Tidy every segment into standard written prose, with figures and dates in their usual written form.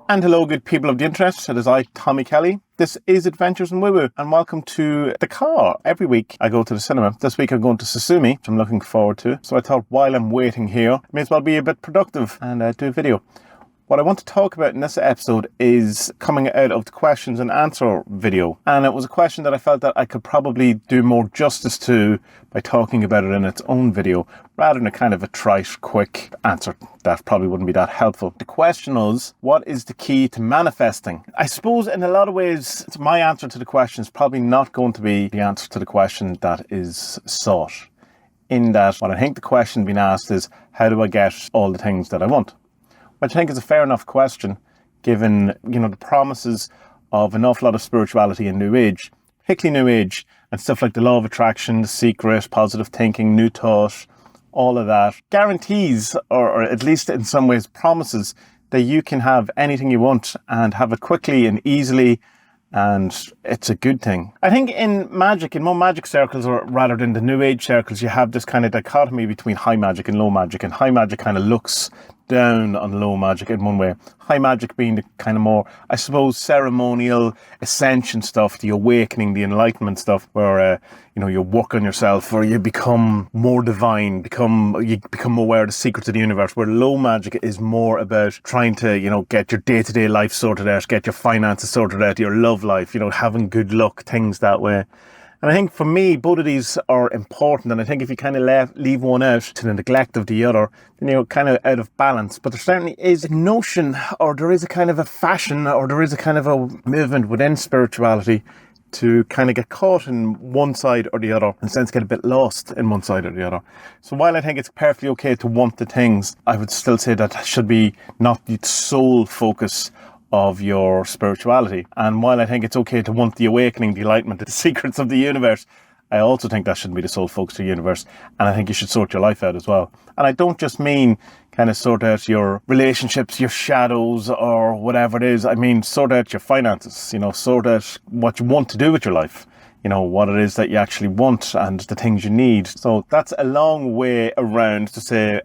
And hello, good people of the internet. It is I, Tommy Kelly. This is Adventures in Woo Woo, and welcome to the car. Every week I go to the cinema. This week I'm going to Susumi, which I'm looking forward to. So I thought while I'm waiting here, I may as well be a bit productive and do a video. What I want to talk about in this episode is coming out of the questions and answer video. And it was a question that I felt that I could probably do more justice to by talking about it in its own video, rather than a kind of a trite, quick answer that probably wouldn't be that helpful. The question was, what is the key to manifesting? I suppose in a lot of ways, my answer to the question is probably not going to be the answer to the question that is sought. In that, what I think the question being asked is, how do I get all the things that I want? Which I think is a fair enough question, given, the promises of an awful lot of spirituality in New Age, particularly New Age, and stuff like the law of attraction, the secret, positive thinking, new thought, all of that, guarantees, or at least in some ways promises, that you can have anything you want and have it quickly and easily, and it's a good thing. I think in magic, in more magic circles, or rather than the New Age circles, you have this kind of dichotomy between high magic and low magic, and high magic kind of looks down on low magic in one way. High magic being the kind of more, I suppose, ceremonial, ascension stuff, the awakening, the enlightenment stuff, where you work on yourself, or you become more divine, you become aware of the secrets of the universe. Where low magic is more about trying to, get your day-to-day life sorted out, get your finances sorted out, your love life, having good luck, things that way. And I think for me, both of these are important. And I think if you kind of leave one out to the neglect of the other, then you're kind of out of balance. But there certainly is a notion, or there is a kind of a fashion, or there is a kind of a movement within spirituality to kind of get caught in one side or the other, in a sense get a bit lost in one side or the other. So while I think it's perfectly okay to want the things, I would still say that should be not the sole focus of your spirituality. And while I think it's okay to want the awakening, the enlightenment, the secrets of the universe, I also think that shouldn't be the sole focus of the universe. And I think you should sort your life out as well. And I don't just mean kind of sort out your relationships, your shadows, or whatever it is. I mean, sort out your finances, sort out what you want to do with your life. What it is that you actually want and the things you need. So that's a long way around to say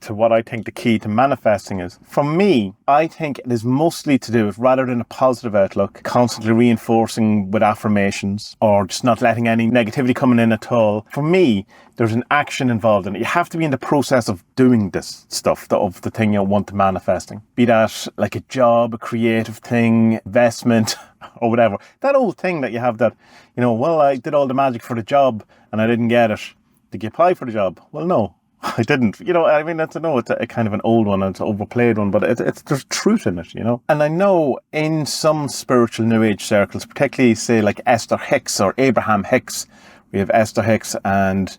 to what I think the key to manifesting is. For me, I think it is mostly to do with, rather than a positive outlook, constantly reinforcing with affirmations or just not letting any negativity coming in at all. For me, there's an action involved in it. You have to be in the process of doing this stuff, of the thing you want to manifesting. Be that like a job, a creative thing, investment, or whatever. That old thing that you have that, well, I did all the magic for the job and I didn't get it. Did you apply for the job? Well, no, I didn't. It's a kind of an old one, it's an overplayed one, but there's truth in it, And I know in some spiritual New Age circles, particularly say like Esther Hicks or Abraham Hicks, we have Esther Hicks and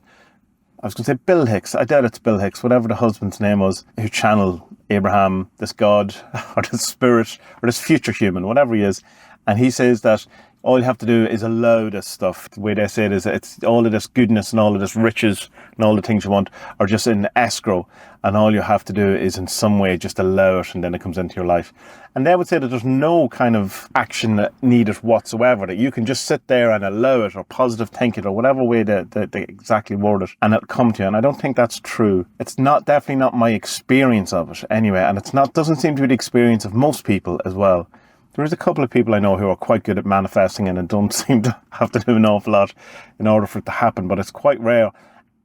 I was going to say Bill Hicks. I doubt it's Bill Hicks, whatever the husband's name was, who channel Abraham, this God or this spirit or this future human, whatever he is. And he says that all you have to do is allow this stuff. The way they say it is, it's all of this goodness and all of this riches and all the things you want are just in escrow. And all you have to do is in some way just allow it, and then it comes into your life. And they would say that there's no kind of action needed whatsoever, that you can just sit there and allow it, or positive think it, or whatever way they exactly word it, and it'll come to you. And I don't think that's true. It's definitely not my experience of it anyway. And doesn't seem to be the experience of most people as well. There is a couple of people I know who are quite good at manifesting and don't seem to have to do an awful lot in order for it to happen, but it's quite rare.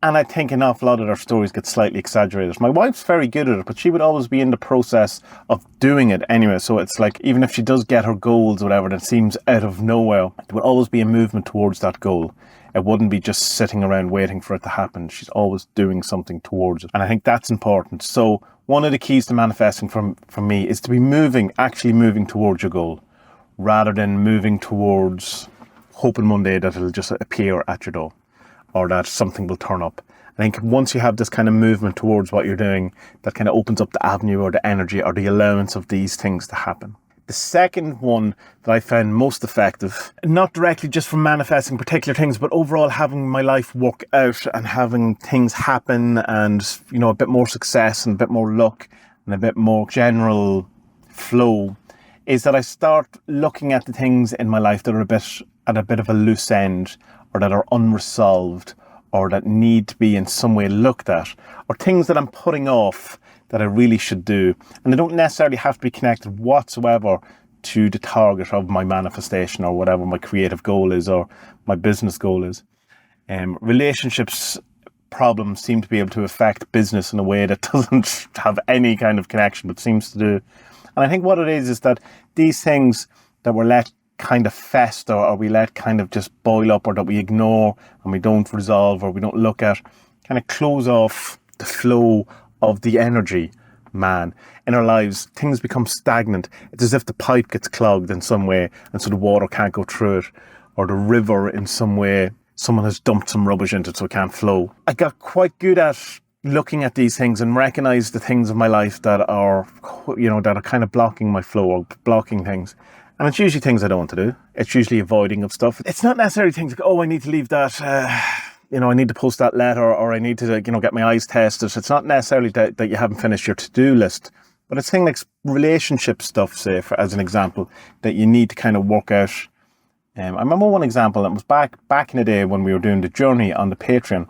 And I think an awful lot of their stories get slightly exaggerated. My wife's very good at it, but she would always be in the process of doing it anyway. So it's like, even if she does get her goals or whatever, that seems out of nowhere, there would always be a movement towards that goal. It wouldn't be just sitting around waiting for it to happen. She's always doing something towards it. And I think that's important. So one of the keys to manifesting for me is to be actually moving towards your goal, rather than moving towards hoping one day that it'll just appear at your door, or that something will turn up. I think once you have this kind of movement towards what you're doing, that kind of opens up the avenue or the energy or the allowance of these things to happen. The second one that I found most effective, not directly just from manifesting particular things, but overall having my life work out and having things happen and, a bit more success and a bit more luck and a bit more general flow, is that I start looking at the things in my life that are at a bit of a loose end, or that are unresolved, or that need to be in some way looked at, or things that I'm putting off that I really should do. And they don't necessarily have to be connected whatsoever to the target of my manifestation or whatever my creative goal is or my business goal is. Relationships problems seem to be able to affect business in a way that doesn't have any kind of connection, but seems to do. And I think what it is that these things that we're let kind of fester, or we let kind of just boil up, or that we ignore and we don't resolve, or we don't look at, kind of close off the flow of the energy, man. In our lives, things become stagnant. It's as if the pipe gets clogged in some way, and so the water can't go through it, or the river in some way, someone has dumped some rubbish into it so it can't flow. I got quite good at looking at these things and recognize the things of my life that are, that are kind of blocking my flow, or blocking things. And it's usually things I don't want to do. It's usually avoiding of stuff. It's not necessarily things like, I need to leave that, I need to post that letter, or I need to, get my eyes tested. It's not necessarily that you haven't finished your to-do list, but it's things like relationship stuff, say, as an example, that you need to kind of work out. I remember one example, it was back in the day when we were doing the journey on the Patreon,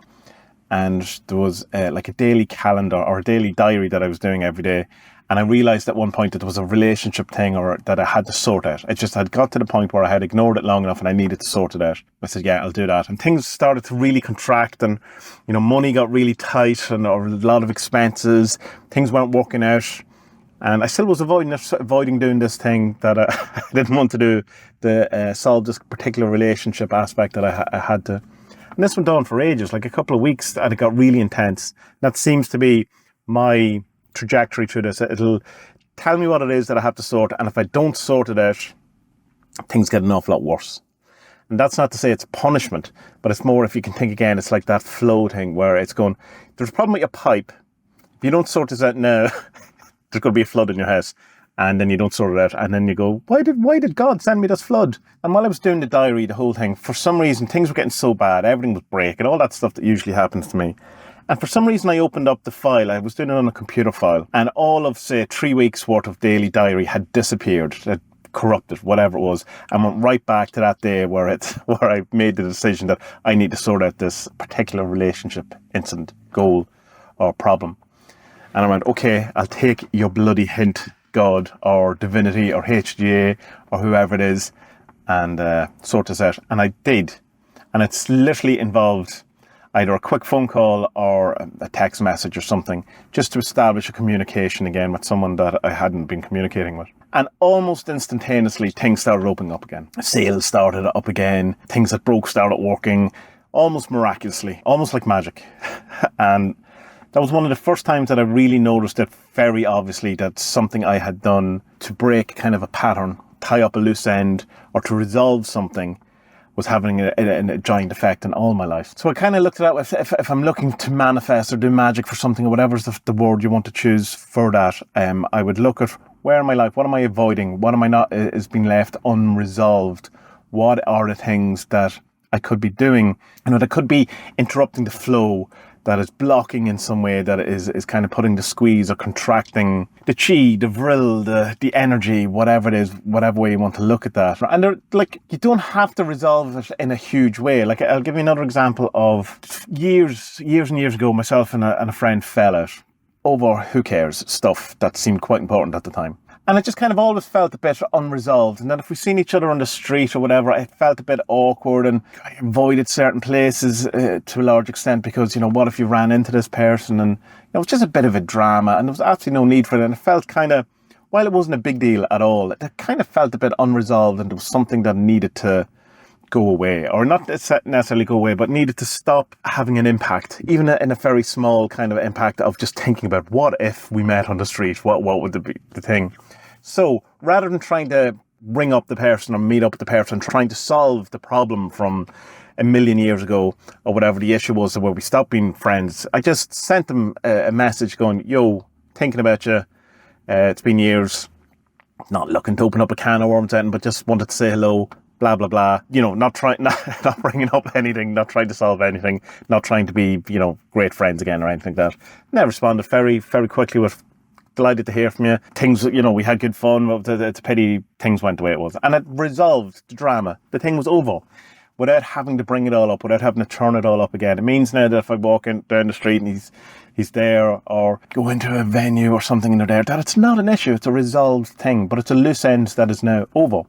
and there was like a daily calendar or a daily diary that I was doing every day. And I realised at one point that there was a relationship thing or that I had to sort out. It just had got to the point where I had ignored it long enough and I needed to sort it out. I said, yeah, I'll do that. And things started to really contract, and, money got really tight, and or a lot of expenses. Things weren't working out. And I still was avoiding doing this thing that I didn't want to do, to solve this particular relationship aspect that I had to. And this went on for ages, like a couple of weeks, and it got really intense. That seems to be my trajectory through this. It'll tell me what it is that I have to sort, and if I don't sort it out, things get an awful lot worse. And that's not to say it's punishment, but it's more, if you can think again, it's like that flow thing where it's going, there's a problem with your pipe. If you don't sort this out now, there's going to be a flood in your house, and then you don't sort it out, and then you go, why did God send me this flood? And while I was doing the diary, the whole thing, for some reason things were getting so bad, everything was breaking, all that stuff that usually happens to me. And for some reason I opened up the file. I was doing it on a computer file, and all of, say, 3 weeks worth of daily diary had disappeared, had corrupted, whatever it was, and went right back to that day where I made the decision that I need to sort out this particular relationship incident, goal, or problem. And I went, okay, I'll take your bloody hint, God, or divinity, or HGA, or whoever it is, and sort this out. And I did. And it's literally involved either a quick phone call or a text message or something, just to establish a communication again with someone that I hadn't been communicating with. And almost instantaneously, things started opening up again. Sales started up again. Things that broke started working, almost miraculously, almost like magic. And that was one of the first times that I really noticed it very obviously, that something I had done to break kind of a pattern, tie up a loose end, or to resolve something, was having a giant effect in all my life. So I kind of looked at it, if I'm looking to manifest or do magic for something, or whatever's the word you want to choose for that, I would look at, where in my life, what am I avoiding? What am I not, is being left unresolved? What are the things that I could be doing, that could be interrupting the flow, that is blocking in some way, that is kind of putting the squeeze or contracting the chi, the vril, the energy, whatever it is, whatever way you want to look at that. And you don't have to resolve it in a huge way. Like, I'll give you another example of years and years ago, myself and a friend fell out over, who cares, stuff that seemed quite important at the time. And it just kind of always felt a bit unresolved. And then if we've seen each other on the street or whatever, it felt a bit awkward, and I avoided certain places to a large extent because, what if you ran into this person? And it was just a bit of a drama, and there was absolutely no need for it. And it felt kind of, while it wasn't a big deal at all, it kind of felt a bit unresolved, and there was something that needed to go away, or not necessarily go away, but needed to stop having an impact, even in a very small kind of impact of just thinking about, what if we met on the street? What would be the thing? So rather than trying to ring up the person or meet up with the person, trying to solve the problem from a million years ago, or whatever the issue was where we stopped being friends, I just sent them a message going, yo, thinking about you. It's been years. Not looking to open up a can of worms, but just wanted to say hello. Blah, blah, blah. Not bringing up anything, not trying to solve anything, not trying to be, great friends again or anything like that. And they responded very, very quickly with, delighted to hear from you. Things, we had good fun. It's a pity things went the way it was. And it resolved the drama. The thing was over. without having to bring it all up, without having to turn it all up again. It means now that if I walk down the street and he's there, or go into a venue or something and they're there, that it's not an issue. It's a resolved thing, but it's a loose end that is now over,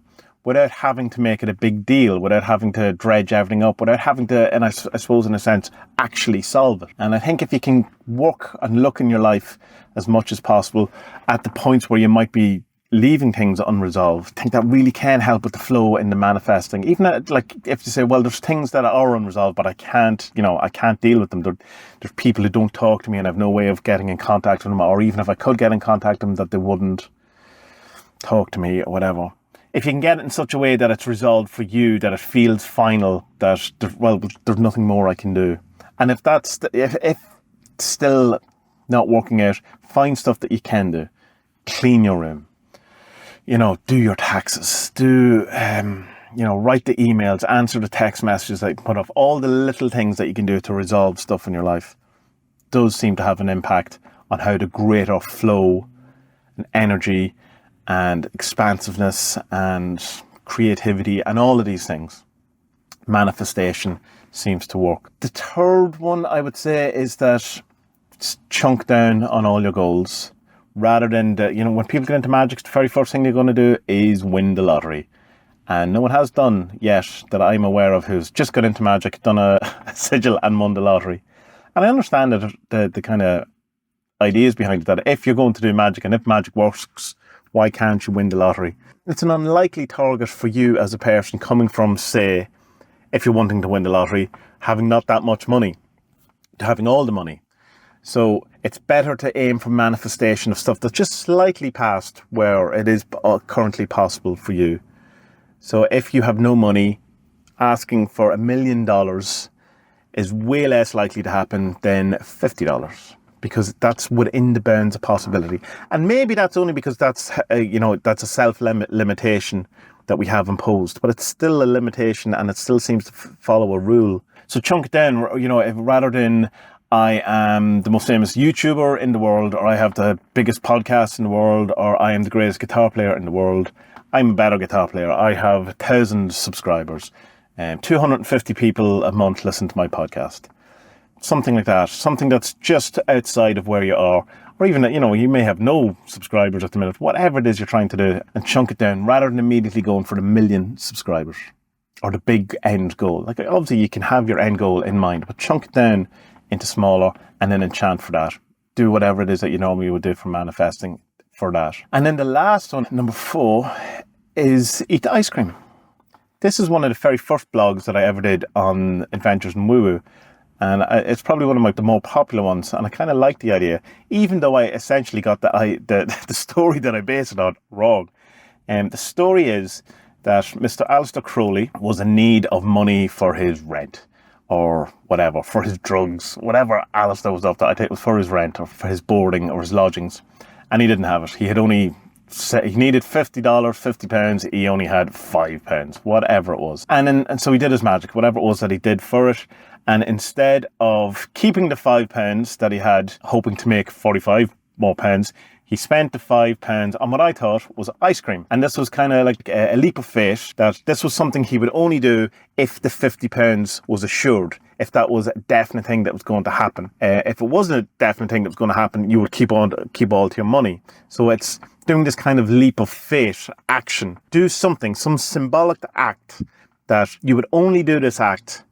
without having to make it a big deal, without having to dredge everything up, without having to, and I suppose in a sense, actually solve it. And I think if you can work and look in your life as much as possible at the points where you might be leaving things unresolved, I think that really can help with the flow in the manifesting. Even like if you say, well, there's things that are unresolved, but I can't deal with them. There's people who don't talk to me and I have no way of getting in contact with them, or even if I could get in contact with them, that they wouldn't talk to me or whatever. If you can get it in such a way that it's resolved for you, that it feels final, that there's nothing more I can do. And if still not working out, find stuff that you can do. Clean your room. Do your taxes. Write the emails, answer the text messages that you put off. All the little things that you can do to resolve stuff in your life does seem to have an impact on how the greater flow and energy and expansiveness and creativity and all of these things, manifestation, seems to work. The third one I would say is that chunk down on all your goals, rather than when people get into Magick, the very first thing they're going to do is win the lottery. And no one has done yet that I'm aware of who's just got into Magick, done a sigil and won the lottery. And I understand that the kind of ideas behind it, that if you're going to do Magick and if Magick works, why can't you win the lottery? It's an unlikely target for you as a person coming from, say, if you're wanting to win the lottery, having not that much money, to having all the money. So it's better to aim for manifestation of stuff that's just slightly past where it is currently possible for you. So if you have no money, asking for $1 million is way less likely to happen than $50. Because that's within the bounds of possibility. And maybe that's only because that's a self-limitation that we have imposed, but it's still a limitation and it still seems to follow a rule. So chunk it down, rather than I am the most famous YouTuber in the world, or I have the biggest podcast in the world, or I am the greatest guitar player in the world, I'm a better guitar player. I have 1,000 subscribers, 250 people a month listen to my podcast. Something like that, something that's just outside of where you are, or even, you may have no subscribers at the minute, whatever it is you're trying to do, and chunk it down rather than immediately going for the 1 million subscribers or the big end goal. Like, obviously you can have your end goal in mind, but chunk it down into smaller and then enchant for that. Do whatever it is that you normally would do for manifesting for that. And then the last one, number 4, is eat the ice cream. This is one of the very first blogs that I ever did on Adventures in Woo Woo. And it's probably one of the more popular ones, and I kind of like the idea, even though I essentially got the story that I base it on wrong. The story is that Mr. Alistair Crowley was in need of money for his rent, or whatever, for his drugs, whatever Alistair was up to. I think it was for his rent, or for his boarding, or his lodgings, and he didn't have it. He needed $50, £50. He only had £5, whatever it was. And so he did his magic, whatever it was that he did for it. And instead of keeping the £5 that he had, hoping to make 45 more pounds, he spent the £5 on what I thought was ice cream. And this was kind of like a leap of fate, that this was something he would only do if the £50 was assured, if that was a definite thing that was going to happen. If it wasn't a definite thing that was going to happen, you would keep all to your money. So it's doing this kind of leap of fate action. Do something, some symbolic act, that you would only do this act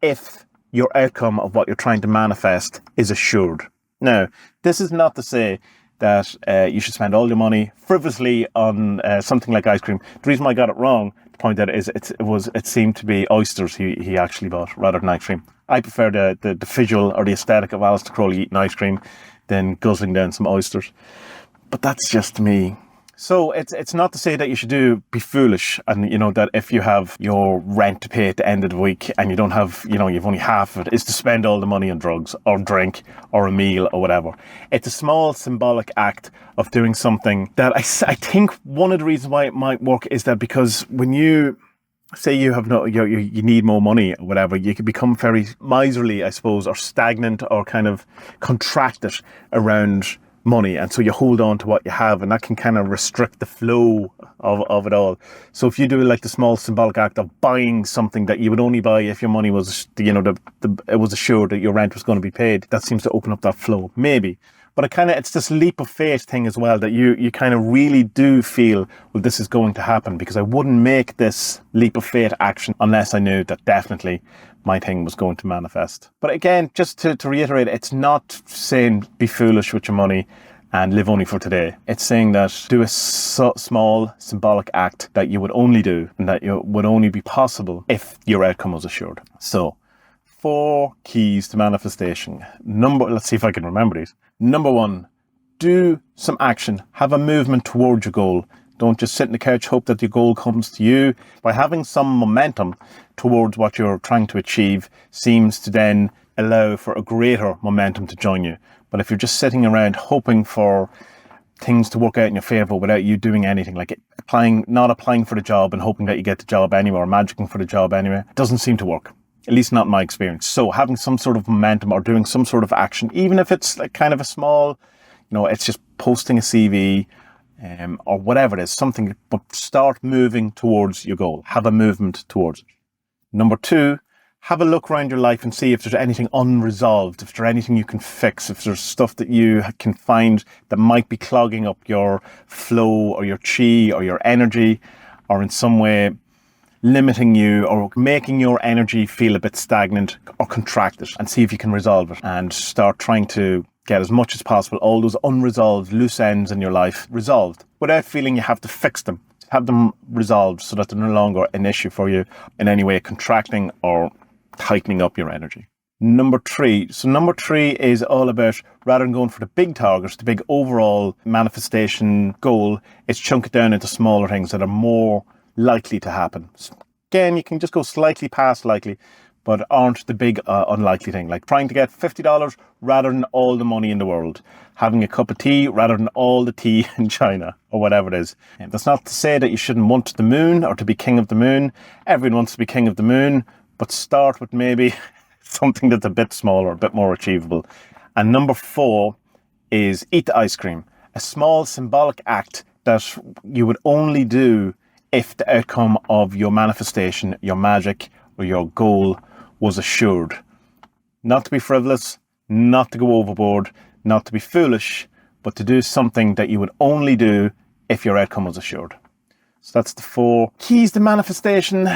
if your outcome of what you're trying to manifest is assured. Now, this is not to say that you should spend all your money frivolously on something like ice cream. The reason why I got it wrong, to point out, is it seemed to be oysters he actually bought rather than ice cream. I prefer the visual or the aesthetic of Alistair Crowley eating ice cream than guzzling down some oysters. But that's just me. So it's not to say that you should be foolish, and that if you have your rent to pay at the end of the week and you don't have, you've only half of it, is to spend all the money on drugs or drink or a meal or whatever. It's a small symbolic act of doing something that I think one of the reasons why it might work is that because when you say you have you need more money or whatever, you can become very miserly, I suppose, or stagnant or kind of contracted around money, and so you hold on to what you have, and that can kind of restrict the flow of it all. So if you do like the small symbolic act of buying something that you would only buy if your money was, it was assured that your rent was going to be paid, that seems to open up that flow, maybe. But it's this leap of faith thing as well, that you kind of really do feel, well, this is going to happen, because I wouldn't make this leap of faith action unless I knew that definitely my thing was going to manifest. But again, just to reiterate, it's not saying be foolish with your money and live only for today. It's saying that do a small symbolic act that you would only do, and that you would only be possible if your outcome was assured. So 4 keys to manifestation. Let's see if I can remember these. Number 1, do some action. Have a movement towards your goal. Don't just sit on the couch, hope that your goal comes to you. By having some momentum towards what you're trying to achieve seems to then allow for a greater momentum to join you. But if you're just sitting around hoping for things to work out in your favor without you doing anything, like not applying for the job and hoping that you get the job anyway, or magicking for the job anyway, it doesn't seem to work. At least not in my experience. So having some sort of momentum or doing some sort of action, even if it's like kind of a small, it's just posting a CV, or whatever it is, something, but start moving towards your goal. Have a movement towards it. Number 2, have a look around your life and see if there's anything unresolved, if there's anything you can fix, if there's stuff that you can find that might be clogging up your flow or your chi or your energy, or in some way limiting you or making your energy feel a bit stagnant or contracted, and see if you can resolve it, and start trying to get as much as possible all those unresolved loose ends in your life resolved without feeling you have to fix them. Have them resolved so that they're no longer an issue for you in any way, contracting or tightening up your energy. Number 3. So number 3 is all about, rather than going for the big targets, the big overall manifestation goal, is chunk it down into smaller things that are more likely to happen. Again, you can just go slightly past likely, but aren't the big unlikely thing, like trying to get $50 rather than all the money in the world, having a cup of tea rather than all the tea in China, or whatever it is. And that's not to say that you shouldn't want the moon or to be king of the moon. Everyone wants to be king of the moon, but start with maybe something that's a bit smaller, a bit more achievable. And number 4 is eat the ice cream. A small symbolic act that you would only do if the outcome of your manifestation, your magic, or your goal was assured. Not to be frivolous, not to go overboard, not to be foolish, but to do something that you would only do if your outcome was assured. So that's the 4 keys to manifestation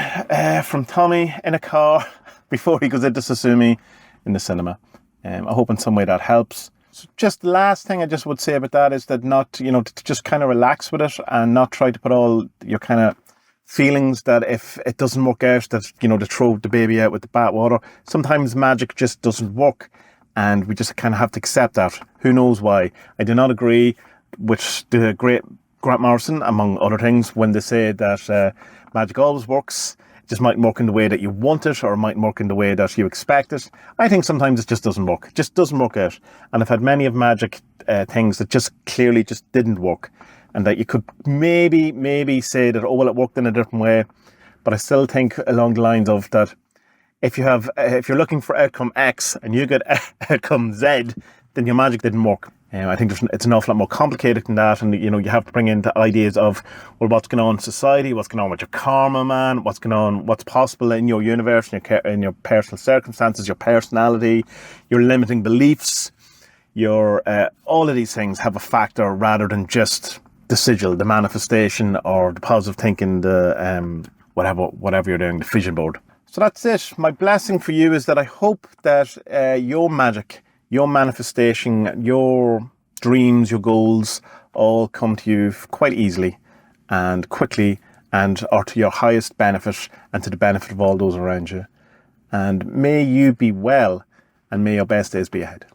from Tommy in a car before he goes into Sasumi in the cinema. I hope in some way that helps. So just the last thing I just would say about that is that not, to just kind of relax with it and not try to put all your kind of feelings that if it doesn't work out, that, to throw the baby out with the bathwater. Sometimes magic just doesn't work, and we just kind of have to accept that. Who knows why? I do not agree with the great Grant Morrison, among other things, when they say that magic always works. It just might work in the way that you want it, or it might work in the way that you expect it. I think sometimes it just doesn't work. It just doesn't work out. And I've had many of magic things that just clearly just didn't work. And that you could maybe say that, oh, well, it worked in a different way. But I still think along the lines of that, if you're looking for outcome X and you get outcome Z, then your magic didn't work. I think it's an awful lot more complicated than that. And, you have to bring in the ideas of, well, what's going on in society? What's going on with your karma, man? What's going on? What's possible in your universe, in your personal circumstances, your personality, your limiting beliefs, all of these things have a factor rather than just the sigil, the manifestation, or the positive thinking, the whatever you're doing, the vision board. So that's it. My blessing for you is that I hope that your magic, your manifestation, your dreams, your goals all come to you quite easily and quickly, and are to your highest benefit and to the benefit of all those around you. And may you be well, and may your best days be ahead.